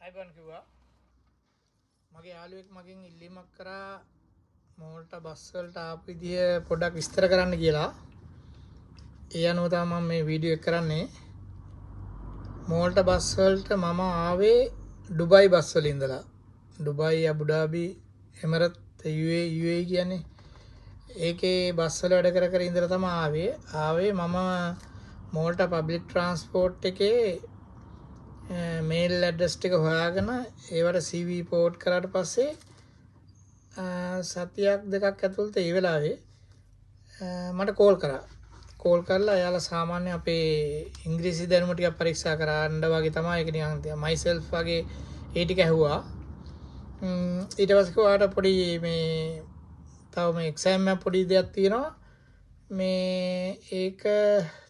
අයිබන් කිව්වා මගේ යාළුවෙක් මගෙන් ඉල්ලීමක් කරා මෝල්ට බස් වලට ආපු විදිය පොඩ්ඩක් විස්තර කරන්න කියලා. ඒ අනුව තමයි මම මේ වීඩියෝ එක කරන්නේ. මෝල්ට බස් වලට මම ආවේ ඩුබයි බස් වල ඉඳලා. ඩුබයි අබුඩාබි එමිරේට් UAE කියන්නේ ඒකේ බස් වල වැඩ කර ඉඳලා තමයි ආවේ මම මෝල්ට පබ්ලික් ට්‍රාන්ස්පෝර්ට් එකේ මේල් ඇඩ්‍රස් ටික හොයාගෙන ඒවට CV පෝට් කරාට පස්සේ සතියක් දෙකක් ඇතුළත ඒ වෙලාවේ මට කෝල් කරලා එයාලා සාමාන්‍ය අපේ ඉංග්‍රීසි දැනුම ටිකක් පරීක්ෂා කරන්න වගේ තමයි ඒක නිකන් myself වගේ ඒ ටික ඇහුවා. ඊට පස්සේ ඔයාලට පොඩි මේ තව මේ එක්සෑම් එක පොඩි දෙයක් තියෙනවා මේ ඒක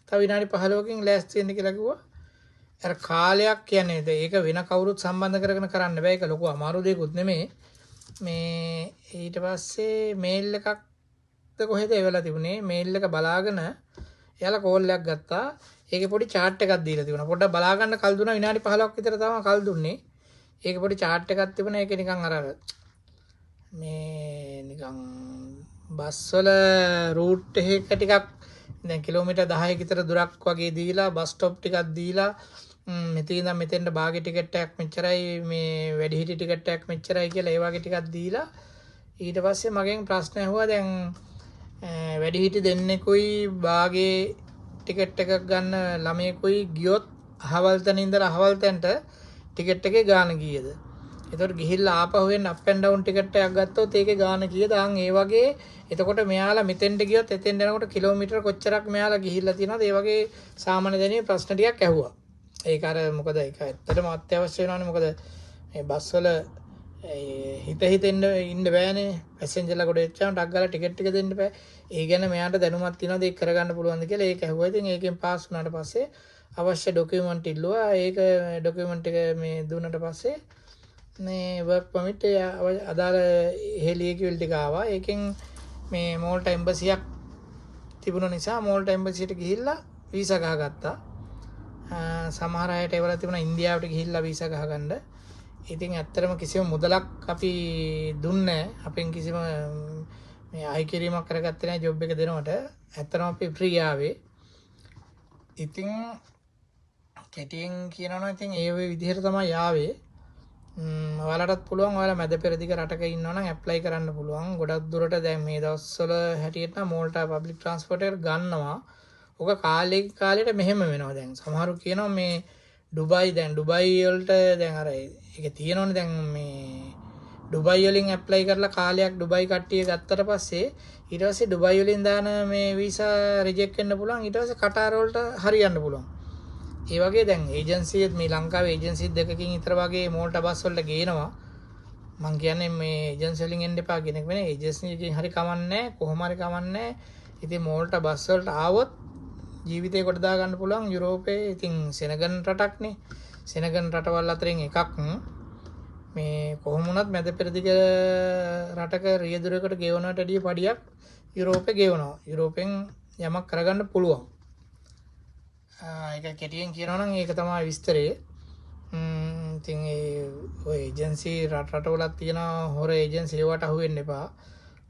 තව විනාඩි 15කින් ලෑස්ති වෙන්න කියලා කිව්වා. අර කාලයක් කියන්නේ ඒක වෙන කවුරුත් සම්බන්ධ කරගෙන කරන්න බෑ. ඒක ලොකු අමාරු දෙයක්වත් නෙමෙයි. මේ ඊට පස්සේ මේල් එකක්ද කොහෙද එවලා තිබුණේ. මේල් එක බලාගෙන එයාලා කෝල් එකක් ගත්තා. ඒකේ පොඩි chart එකක් දීලා තිබුණා. පොඩ්ඩක් බලා ගන්න කල් දුන්නා. විනාඩි 15ක් විතර තමයි කල් දුන්නේ. ඒකේ පොඩි chart එකක් තිබුණා. ඒකේ නිකන් අර මේ නිකන් බස් වල රූට් එක ටිකක් දැන් කිලෝමීටර් 10ක විතර දුරක් වගේ දීලා බස් ස්ටොප් ටිකක් දීලා මෙතන ඉඳන් මෙතෙන්ට බාගේ ටිකට් එකක් මෙච්චරයි මේ වැඩිහිටි ටිකට් එකක් මෙච්චරයි කියලා ඒ වගේ ටිකක් දීලා ඊට පස්සේ මගෙන් ප්‍රශ්න ඇහුවා දැන් වැඩිහිටි දෙන්නෙකුයි බාගේ ටිකට් එකක් ගන්න ළමයෙකුයි ගියොත් අහවල් තැන ඉඳලා අහවල් තැනට ටිකට් එකේ ගාණ කීයද? එතකොට ගිහිල්ලා ආපහු වෙන අප් ඇන්ඩ් ඩවුන් ටිකට් එකක් ගත්තොත් ඒකේ ගාණ කීයද? ඒ වගේ එතකොට මෙයාලා මෙතෙන්ට ගියොත් එතෙන් යනකොට කිලෝමීටර කොච්චරක් මෙයාලා ගිහිල්ලා තියෙනවද? ඒ වගේ සාමාන්‍ය දැනීමේ ප්‍රශ්න ටිකක් ඇහුවා. ඒක අර මොකද ඒක ඇත්තටම අත්‍යවශ්‍ය වෙනවනේ. මොකද මේ බස් වල හිත ඉන්න බෑනේ. පැසෙන්ජර්ලා ගොඩ එච්චාම ටක් ගාලා ටිකට් ටික දෙන්න බෑ. ඒ ගැන මෙයාට දැනුමක් තියෙනවද ඒක කරගන්න පුළුවන්ද කියලා ඒක ඇහුවා. ඉතින් ඒකෙන් පාස් වුණාට පස්සේ අවශ්‍ය ඩොකියුමන්ට් ඉල්ලුවා. ඒක ඩොකියුමන්ට් එක මේ දුන්නට පස්සේ මේ වර්ක් පර්මිට් අදාළ හෙලියකියුල් ටික ආවා. ඒකෙන් මේ මෝල්ටා එම්බසියක් තිබුණ නිසා මෝල්ටා එම්බසියට ගිහිල්ලා වීසා ගහගත්තා. සමහර අයට ඒවලා තිබුණා ඉන්දියාවට ගිහිල්ලා වීසා ගහගන්න. ඉතින් ඇත්තටම කිසිම මුදලක් අපි දුන්නේ නැහැ. අපෙන් කිසිම මේ අයිකිරීමක් කරගත්තේ නැහැ ජොබ් එක දෙනවට. ඇත්තටම අපි ෆ්‍රී ආවේ. ඉතින් කෙටියෙන් කියනවා නම් ඉතින් ඒ විදිහට තමයි ආවේ. ඔයාලටත් පුළුවන් ඔයාලා මැද පෙරදිග රටක ඉන්නවා නම් ඇප්ලයි කරන්න පුළුවන්. ගොඩක් දුරට දැන් මේ දවස්වල හැටියට නම් මෝල්ටා පබ්ලික් ට්‍රාන්ස්පෝර්ට් එක ගන්නවා. ඔක කාලෙට මෙහෙම වෙනවා. දැන් සමහරු කියනවා මේ ඩුබයි වලට දැන් අර ඒක තියෙනවනේ දැන් මේ ඩුබයි වලින් ඇප්ලයි කරලා කාලයක් ඩුබයි කට්ටිය ගත්තට පස්සේ ඊට පස්සේ ඩුබයි වලින් දාන මේ වීසා රිජෙක්ට් වෙන්න පුළුවන්. ඊට පස්සේ කටාර වලට හරියන්න පුළුවන්. ඒ වගේ දැන් ඒජන්සියත් මේ ලංකාවේ ඒජන්සි දෙකකින් විතර වගේ මෝල්ටා බස් වලට ගේනවා. මං කියන්නේ මේ ඒජන්සි වලින් එන්න එපා කියන එක නෙවෙයි. ඒජන්සි එකකින් හරි කමන්නේ කොහොම හරි කමන්නේ. ඉතින් මෝල්ටා බස් වලට ආවොත් ජීවිතේ කොට දා ගන්න පුළුවන්. යුරෝපේ ඉතින් සෙනගන් රටක්නේ. සෙනගන් රටවල් අතරින් එකක් මේ කොහොම වුණත් මැද පෙරදිග රටක රියදුරකට ගෙවනට වැඩිය පඩියක් යුරෝපේ ගෙවනවා. යුරෝපෙන් යමක් කරගන්න පුළුවන්. ඒක කෙටියෙන් කියනවා නම් ඒක තමයි විස්තරේ. ඉතින් ඒ ඔය ඒජන්සි රටවලක් තියෙන හොර ඒජන්සි ඒවට අහු වෙන්න එපා.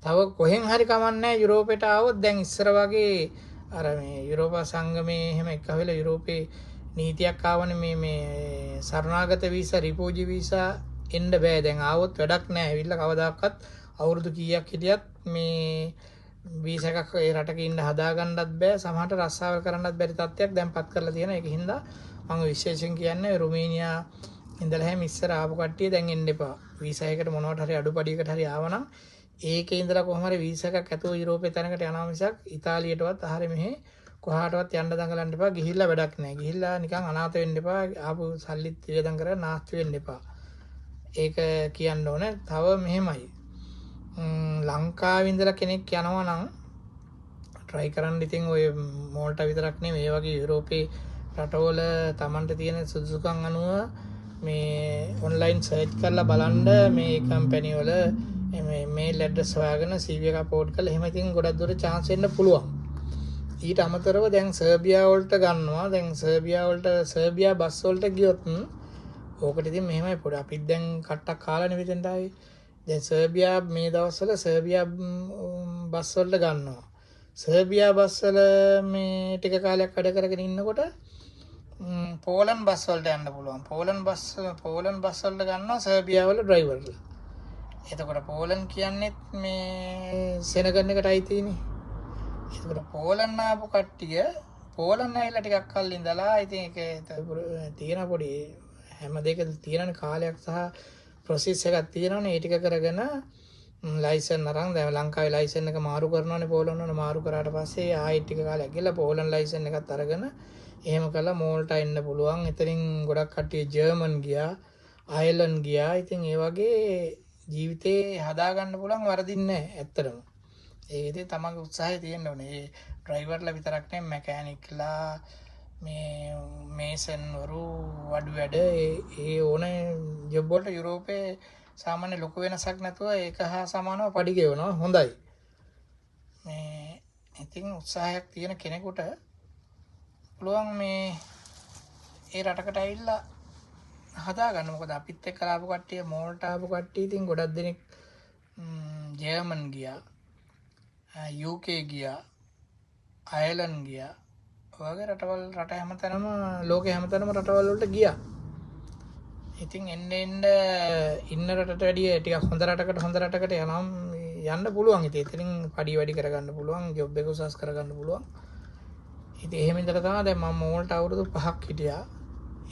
තව කොහෙන් හරි කමන්නේ යුරෝපයට ආවොත් දැන් ඉස්සර වගේ අර මේ යුරෝප සංගමේ එහෙම එකවෙල යුරෝපේ නීතියක් ආවනේ මේ සරණාගත වීසා රිපෝජි වීසා එන්න බෑ. දැන් ආවොත් වැඩක් නැහැ. ඇවිල්ලා කවදාකවත් අවුරුදු කීයක් හිටියත් මේ වීසා එකක් ඒ රටක ඉන්න හදාගන්නත් බෑ. සමහරට රස්සාවල් කරන්නත් බැරි තත්ත්වයක් දැන්පත් කරලා තියෙනවා. ඒක හින්දා මම විශේෂයෙන් කියන්නේ රුමේනියා ඉඳලා හැම ඉස්සර ආපු කට්ටිය දැන් එන්න එපා. වීසා එකකට මොනවට හරි අඩුපඩියකට හරි ආවනම් ඒකේ ඉඳලා කොහොම හරි වීසා එකක් ඇතුව යුරෝපේ තැනකට යනවා මිසක් ඉතාලියටවත් ආහරි මෙහෙ කොහාටවත් යන්න දඟලන්න එපා. ගිහිල්ලා වැඩක් නැහැ. ගිහිල්ලා නිකන් අනාථ වෙන්න එපා. ආපු සල්ලිත් වියදම් කරලා නාස්ති වෙන්න එපා. ඒක කියන්න ඕනේ. තව මෙහෙමයි. ලංකාවේ ඉඳලා කෙනෙක් යනවා නම් try කරන්න. ඉතින් ඔය මෝල්ටා විතරක් නෙමෙයි මේ වගේ යුරෝපේ රටවල Tamanට තියෙන සුදුසුකම් අනුව මේ ඔන්ලයින් සර්ච් කරලා බලන්න මේ කම්පැනි වල මේ මේල් ඇඩ්‍රස් හොයාගෙන CV එක අප්ලෝඩ් කරලා එහෙම ඉතින් ගොඩක් දුර chance එන්න පුළුවන්. ඊට අමතරව දැන් සර්බියා වලට ගන්නවා. දැන් සර්බියා බස් වලට ගියොත් ඕකට ඉතින් මෙහෙමයි පොඩි අපිත් දැන් කට්ටක් කාලානේ මෙතෙන්ට ආවේ. දැන් සර්බියා මේ දවස්වල සර්බියා බස් වලට ගන්නවා. සර්බියා බස් වල මේ ටික කාලයක් වැඩ කරගෙන ඉන්නකොට පෝලන් බස් වලට යන්න පුළුවන්. පෝලන් බස් වලට ගන්නවා සර්බියා වල ඩ්‍රයිවර්ලා. එතකොට පෝලන් කියන්නේත් මේ සෙනගන් එකට අයිතිනේ. එතකොට පෝලන් ආපු කට්ටිය පෝලන් ඇවිල්ලා ටිකක් කල් ඉඳලා ඉතින් ඒක තියෙන පොඩි හැම දෙයකම තියෙන කාලයක් සහ ප්‍රොසෙස් එකක් තියෙනවනේ. ඒ ටික කරගෙන ලයිසන් අරන් දැන් ලංකාවේ ලයිසන් එක මාරු කරනවානේ පෝලන් වල. මාරු කරාට පස්සේ ආයෙත් ටික කාලයක් ගිහලා පෝලන් ලයිසන් එකත් අරගෙන එහෙම කළා මෝල්ට එන්න පුළුවන්. එතනින් ගොඩක් කට්ටිය ජර්මන් ගියා, අයර්ලන්ඩ් ගියා. ඉතින් ඒ වගේ ජීවිතේ හදාගන්න පුළුවන් වරදින්නේ නැහැ ඇත්තටම. ඒ විදිහේ තමන්ගේ උත්සාහය තියෙන්න ඕනේ. ඒ ඩ්‍රයිවර්ලා විතරක් නෙමෙයි මැකැනික්ලා මේ මේසන් වරු වඩු වැඩ ඒ ඕන ජොබ් වලට යුරෝපේ සාමාන්‍ය ලොකු වෙනසක් නැතුව ඒක හා සමානව පඩි ගෙවනවා. හොඳයි. මේ ඉතින් උත්සාහයක් තියෙන කෙනෙකුට පුළුවන් මේ ඒ රටකට ඇවිල්ලා හදාගන්න. මොකද අපිත් එක්ක ආපු කට්ටිය මෝල්ට ආපු කට්ටිය ඉතින් ගොඩක් දෙනෙක් ජර්මන් ගියා, UK ගියා, අයර්ලන්ඩ් ගියා. වගේ රට හැමතැනම ලෝකේ හැමතැනම රටවල් වලට ගියා. ඉතින් එන්න ඉන්න රටට වැඩිය ටිකක් හොඳ රටකට යන්න පුළුවන්. ඉතින් එතනින් පඩි වැඩි කරගන්න පුළුවන්, ජොබ් එක උසස් කරගන්න පුළුවන්. ඉතින් එහෙම ඉඳලා තමයි දැන් මම මෝල්ට අවුරුදු 5ක් හිටියා.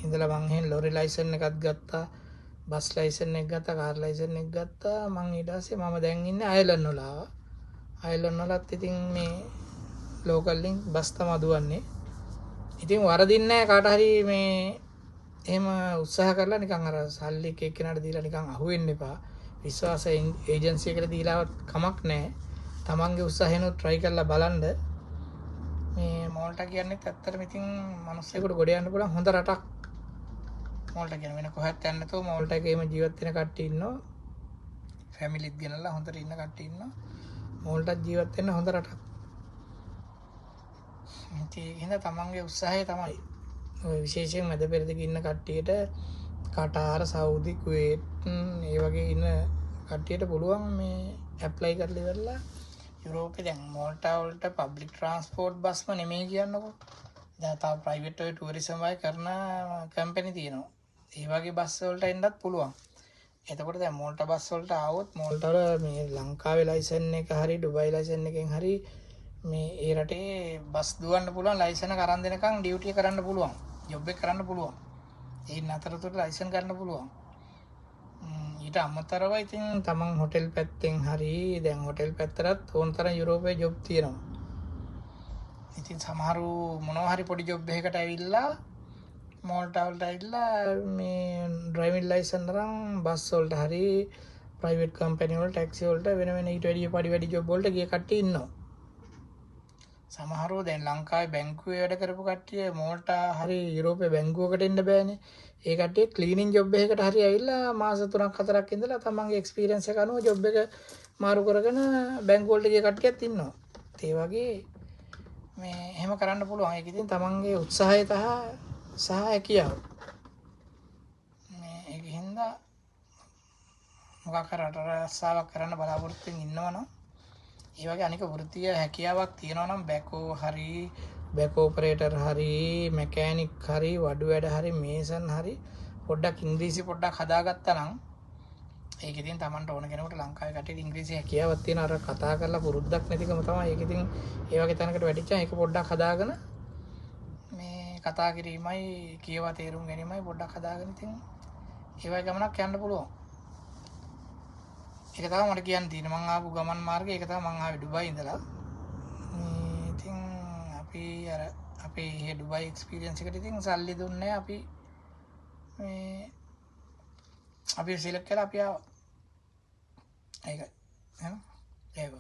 ඉඳලා මං එහෙන් ලොරි ලයිසන් එකක් ගත්තා, බස් ලයිසන් එක ගත්තා, කාර් ලයිසන් එක ගත්තා. මං ඊට පස්සේ මම දැන් ඉන්නේ අයර්ලන්ඩ් වල ආවා. අයර්ලන්ඩ් වලත් ඉතින් මේ ලෝකල් ලින්ක් බස් තමයි දුවන්නේ. ඉතින් වරදින්නේ නැහැ කාට හරි මේ එහෙම උත්සාහ කරලා නිකන් අර සල්ලි එක්කෙනාට දීලා නිකන් අහුවෙන්න එපා. විශ්වාස ඒජන්සි එකට දීලාවත් කමක් නැහැ. තමන්ගේ උත්සාහයෙන්ුත් try කරලා බලන්න. මේ මෝල්ට කියන්නේ ඇත්තටම ඉතින් මිනිස්සුන්ට ගොඩ යන්න පුළුවන් හොඳ රටක්. මෝල්ට කියන වෙන කොහෙවත් යන්න නැතුව මෝල්ට එකේම ජීවත් වෙන කට්ටිය ඉන්නවා. ෆැමිලිත් ගෙනල්ලා හොඳට ඉන්න කට්ටිය ඉන්නවා. මෝල්ටත් ජීවත් වෙන්න හොඳ රටක්. ඉතින් හින්දා තමන්ගේ උත්සාහය තමයි ඔය විශේෂයෙන් මැද පෙරදිග ඉන්න කට්ටියට කටාර, සෞදි, කුවේට් ඒ වගේ ඉන්න කට්ටියට පුළුවන් මේ ඇප්ලයි කරලා ඉවරලා යුරෝපේ දැන් මෝල්ටා වලට පබ්ලික් ට්‍රාන්ස්පෝර්ට් බස්ම නෙමෙයි කියන්නකො. දැන් තාම ප්‍රයිවට් ඔය ටුවරිසම් වගේ කරන කම්පැනි තියෙනවා. ඒ වගේ බස් වලට එන්නත් පුළුවන්. එතකොට දැන් මෝල්ටා බස් වලට ආවොත් මෝල්ටා වල මේ ලංකාවේ ලයිසන් එක හරි ඩුබයි ලයිසන් එකෙන් හරි මේ ඒ රටේ බස් දුවන්න පුළුවන්. ලයිසන් එක අරන් දෙනකන් ඩියුටි කරන්න පුළුවන්, ජොබ් එක කරන්න පුළුවන්. ඒ නතරතුර ලයිසන් ගන්න පුළුවන්. ඊට අමතරව ඉතින් තමන් හොටෙල් පැත්තෙන් හරි දැන් හොටෙල් පැත්තටත් ඕන තරම් යුරෝපේ ජොබ් තියෙනවා. ඉතින් සමහරු මොනවා හරි පොඩි ජොබ් එකකට ඇවිල්ලා මෝල්ටා වලට ඇවිල්ලා මේ ඩ්‍රයිවිං ලයිසන් අරන් බස් වලට හරි ප්‍රයිවට් කම්පැනි වල ටැක්සි වලට වෙන ඊට වැඩිය පඩි වැඩි ජොබ් වලට ගිය කට්ටිය ඉන්නවා. සමහරව දැන් ලංකාවේ බැංකුවේ වැඩ කරපු කට්ටිය මෝල්ටා හරි යුරෝපේ බැංකුවකට එන්න බෑනේ. ඒ කට්ටිය ක්ලීනින් ජොබ් එකකට හරි ඇවිල්ලා මාස 3ක් 4ක් ඉඳලා තමන්ගේ එක්ස්පීරියන්ස් එක අනුව ජොබ් එක මාරු කරගෙන බැංකුව වලට ගිය කට්ටියත් ඉන්නවා. ඒ වගේ මේ එහෙම කරන්න පුළුවන්. ඒක ඉතින් තමන්ගේ උත්සාහය සහ හැකියාව. මේ ඒක හින්දා මොකක් හරි රටාවක් කරන්න බලාපොරොත්තු වෙමින් ඉන්නවනම් ඒ වගේ අනික වෘත්තීය හැකියාවක් තියෙනවා නම් බැකෝ හරි, බැකෝ ඔපරේටර් හරි, මැකැනික් හරි, වඩු වැඩ හරි, මේසන් හරි පොඩ්ඩක් ඉංග්‍රීසි පොඩ්ඩක් හදාගත්තා නම් ඒක ඉතින් Tamanට ඕන කෙනෙකුට ලංකාවේ කටේ ඉංග්‍රීසි හැකියාවක් තියෙන අර කතා කරලා පුරුද්දක් නැතිකම තමයි. ඒක ඉතින් ඒ වගේ තැනකට වැඩිච්චා ඒක පොඩ්ඩක් හදාගෙන මේ කතා කිරීමයි, කියවා තේරුම් ගැනීමයි පොඩ්ඩක් හදාගෙන ඉතින් ඒ වගේ ගමනක් යන්න පුළුවන්. ඒක තමයි මට කියන්න තියෙන්නේ. මං ආපු ගමන් මාර්ගය ඒක තමයි. මං ආවේ ඩුබයි ඉඳලා. ඉතින් අපි අර අපේ මේ ඩුබයි එක්ස්පීරියන්ස් එකට ඉතින් සල්ලි දුන්නේ අපි මේ අපි සිලෙක්ට් කරලා අපි ආවා. ඒකයි. එහෙනම් ඒක